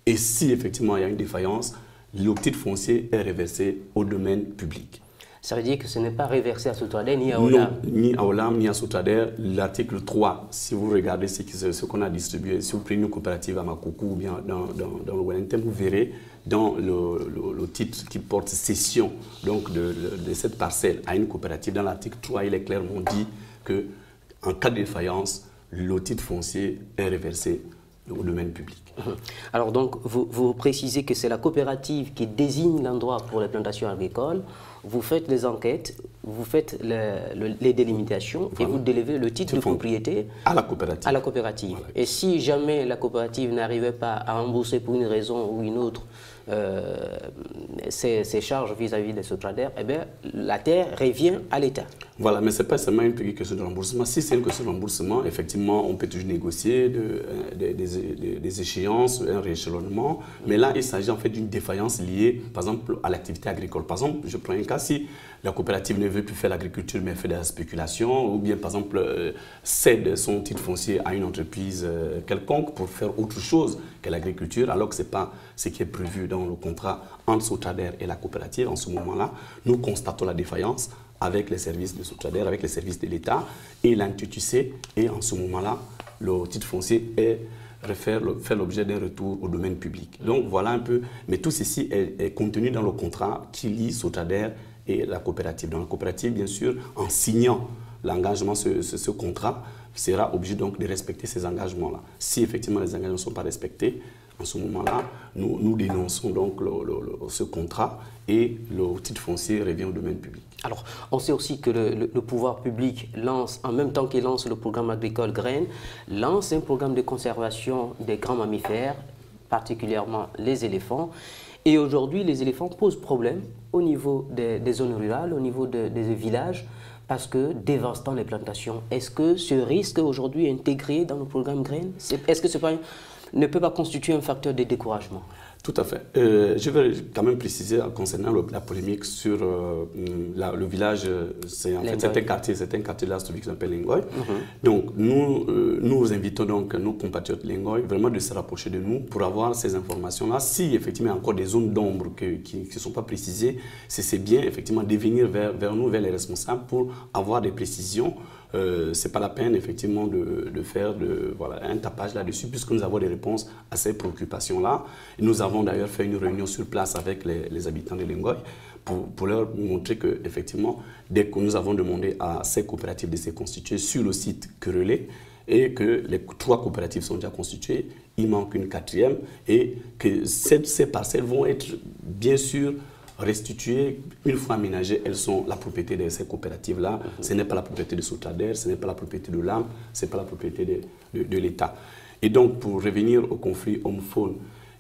B: Et si effectivement il y a une défaillance, le titre foncier est reversé au domaine public.
A: Ça veut dire que ce n'est pas reversé à Sotrader ni à Olam?
B: Non, ni à Olam, ni à Sotrader. L'article 3, si vous regardez ce qu'on a distribué, si vous prenez une coopérative à Makoukou ou bien dans le Wellington, vous verrez dans le titre qui porte cession donc de cette parcelle à une coopérative. Dans l'article 3, il est clairement dit qu'en cas de défaillance, le titre foncier est reversé au domaine public.
A: Alors donc, vous précisez que c'est la coopérative qui désigne l'endroit pour les plantations agricoles, vous faites les enquêtes, vous faites les délimitations et vous délivrez le titre de propriété
B: à la coopérative.
A: Voilà. Et si jamais la coopérative n'arrivait pas à rembourser pour une raison ou une autre ses charges vis-à-vis des Sotrader, eh bien, la terre revient à l'État.
B: Voilà, mais ce n'est pas seulement une question de remboursement. Si c'est une question de remboursement, effectivement, on peut toujours négocier des échéances, un rééchelonnement. Mais là, il s'agit en fait d'une défaillance liée, par exemple, à l'activité agricole. Par exemple, je prends un cas, si la coopérative ne veut plus faire l'agriculture, mais fait de la spéculation, ou bien, par exemple, cède son titre foncier à une entreprise quelconque pour faire autre chose que l'agriculture, alors que ce n'est pas ce qui est prévu dans le contrat entre Sotrader et la coopérative, en ce moment-là, nous constatons la défaillance avec les services de Sotrader, avec les services de l'État et l'INTUTC. Et en ce moment-là, le titre foncier fait l'objet d'un retour au domaine public. Donc voilà un peu, mais tout ceci est contenu dans le contrat qui lie Sotrader et la coopérative. Dans la coopérative, bien sûr, en signant l'engagement, ce contrat, sera obligé donc de respecter ces engagements-là. Si effectivement les engagements ne sont pas respectés, en ce moment-là, nous dénonçons donc ce contrat et le titre foncier revient au domaine public.
A: Alors, on sait aussi que le pouvoir public lance, en même temps qu'il lance le programme agricole Graines, lance un programme de conservation des grands mammifères, particulièrement les éléphants. Et aujourd'hui, les éléphants posent problème au niveau des zones rurales, au niveau des villages, parce que dévastant les plantations. Est-ce que ce risque aujourd'hui est intégré dans le programme Graines? Est-ce que ne peut pas constituer un facteur de découragement?
B: Tout à fait. Je vais quand même préciser concernant la polémique sur le village, c'est un quartier de la Strovie qui s'appelle Lingoy. Donc nous invitons donc nos compatriotes Lingoy vraiment de se rapprocher de nous pour avoir ces informations-là. Si effectivement il y a encore des zones d'ombre qui ne sont pas précisées, c'est bien effectivement de venir vers nous, vers les responsables pour avoir des précisions. Ce n'est pas la peine effectivement de faire un tapage là-dessus puisque nous avons des réponses à ces préoccupations-là. Nous avons d'ailleurs fait une réunion sur place avec les habitants de Lingoy pour leur montrer que effectivement, dès que nous avons demandé à ces coopératives de se constituer sur le site Querelé et que les 3 coopératives sont déjà constituées, il manque une 4e et que ces parcelles vont être bien sûr restituées, une fois aménagées, elles sont la propriété de ces coopératives-là. Ce n'est pas la propriété de Sotrader, ce n'est pas la propriété de l'AM, ce n'est pas la propriété de l'État. Et donc, pour revenir au conflit homme-faune,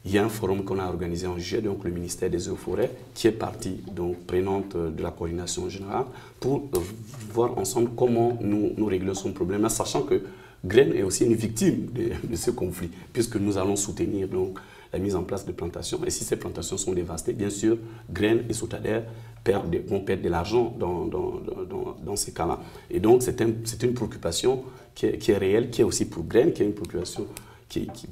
B: il y a un forum qu'on a organisé en juillet, donc le ministère des Eaux et Forêts, qui est partie donc prenante de la coordination générale, pour voir ensemble comment nous réglons son problème, sachant que Graines est aussi une victime de ce conflit, puisque nous allons soutenir donc la mise en place de plantations. Et si ces plantations sont dévastées, bien sûr, Graines et Sotrader vont perdre de l'argent dans ces cas-là. Et donc, c'est une préoccupation qui est réelle, qui est aussi pour Graines, qui est une préoccupation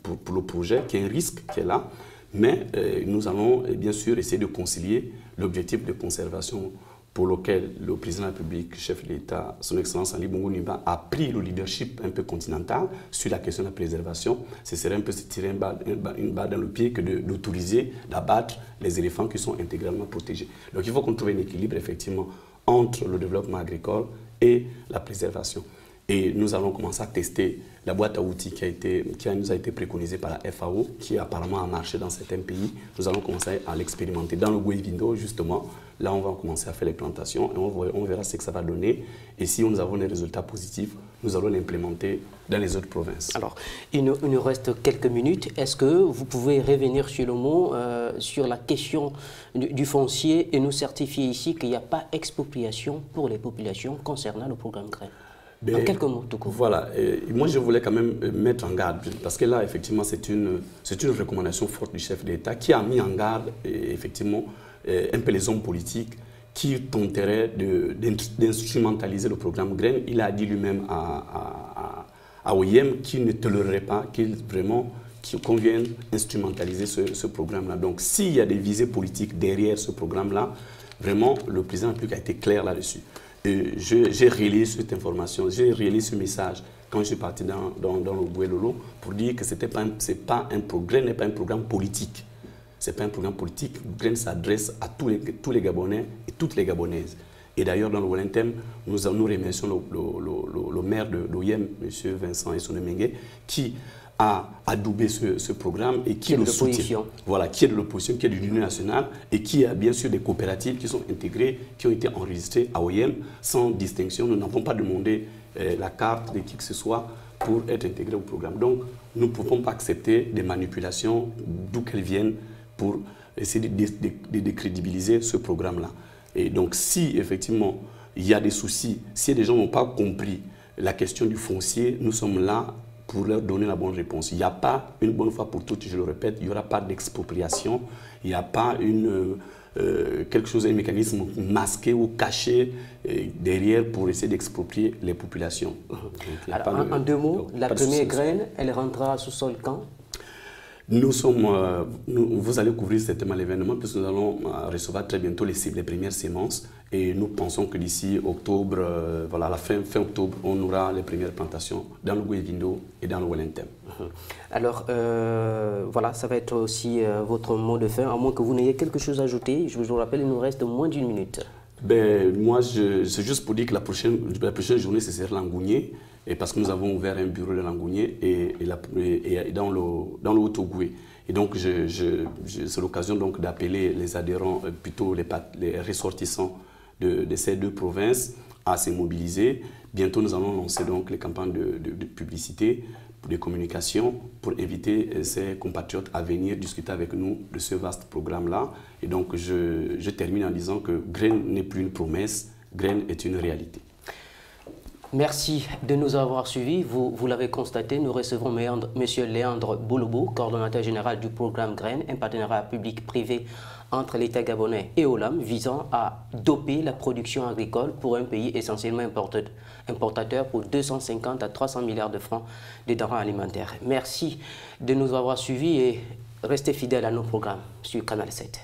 B: pour le projet, qui est un risque qui est là. Mais nous allons bien sûr essayer de concilier l'objectif de conservation pour lequel le président de la République, chef de l'État, son Excellence Ali Bongo Ondimba, a pris le leadership un peu continental sur la question de la préservation. Ce serait un peu se tirer une balle dans le pied que d'autoriser d'abattre les éléphants qui sont intégralement protégés. Donc il faut qu'on trouve un équilibre effectivement entre le développement agricole et la préservation. Et nous allons commencer à tester la boîte à outils qui nous a été préconisée par la FAO, qui apparemment a marché dans certains pays. Nous allons commencer à l'expérimenter dans le Gouévindo, justement. Là, on va commencer à faire les plantations et on verra ce que ça va donner. Et si nous avons des résultats positifs, nous allons l'implémenter dans les autres provinces.
A: Alors, il nous reste quelques minutes. Est-ce que vous pouvez revenir sur le mot, sur la question du foncier et nous certifier ici qu'il n'y a pas expropriation pour les populations concernant le programme Graines? En quelques mots, tout court. Voilà.
B: Moi, je voulais quand même mettre en garde, parce que là, effectivement, c'est une recommandation forte du chef d'État qui a mis en garde, effectivement, un peu les hommes politiques qui tenteraient d'instrumentaliser le programme Graines. Il a dit lui-même à OIM qu'il ne tolérerait pas qu'on vienne instrumentaliser ce programme-là. Donc, s'il y a des visées politiques derrière ce programme-là, vraiment, le président de la République a été clair là-dessus. J'ai relayé cette information, j'ai relayé ce message quand je suis parti dans le Goué-Lolo pour dire que Graines n'est pas un programme politique. Ce n'est pas un programme politique. Graines s'adresse à tous les Gabonais et toutes les Gabonaises. Et d'ailleurs, dans le Wellington, nous remercions le maire de l'OIM, M. Vincent Essonemengue, qui a adoubé ce programme et qui le soutient. Voilà, qui est de l'opposition, qui est de l'Union nationale et qui a bien sûr des coopératives qui sont intégrées, qui ont été enregistrées à OIM sans distinction. Nous n'avons pas demandé la carte de qui que ce soit pour être intégré au programme. Donc, nous ne pouvons pas accepter des manipulations d'où qu'elles viennent pour essayer de décrédibiliser ce programme-là. Et donc, si effectivement il y a des soucis, si les gens n'ont pas compris la question du foncier, nous sommes là pour leur donner la bonne réponse. Il n'y a pas, une bonne fois pour toutes, je le répète, il n'y aura pas d'expropriation, il n'y a pas quelque chose, un mécanisme masqué ou caché derrière pour essayer d'exproprier les populations.
A: Alors, en 2 mots, la première graine, elle rentrera sous sol quand?
B: Vous allez couvrir certainement l'événement puisque nous allons recevoir très bientôt les premières semences et nous pensons que d'ici octobre, voilà, à la fin octobre, on aura les premières plantations dans le Guévindo et dans le Wellington.
A: Alors, voilà, ça va être aussi votre mot de fin, à moins que vous n'ayez quelque chose à ajouter. Je vous rappelle, il nous reste moins d'1 minute.
B: Ben, moi, c'est juste pour dire que la prochaine journée, ce sera Langounier, et parce que nous avons ouvert un bureau de Langounier et dans le Haut-Ogooué. Et donc, c'est l'occasion d'appeler les adhérents, plutôt les ressortissants de ces 2 provinces à se mobiliser. Bientôt, nous allons lancer donc les campagnes de publicité, de communication, pour inviter ces compatriotes à venir discuter avec nous de ce vaste programme-là. Et donc, je termine en disant que Graine n'est plus une promesse, Graine est une réalité.
A: Merci de nous avoir suivis. Vous l'avez constaté, nous recevons M. Léandre Bouloubou, coordonnateur général du programme Graine, un partenariat public-privé entre l'État gabonais et OLAM visant à doper la production agricole pour un pays essentiellement importateur pour 250 à 300 milliards de francs de denrées alimentaires. Merci de nous avoir suivis et restez fidèles à nos programmes sur Canal 7.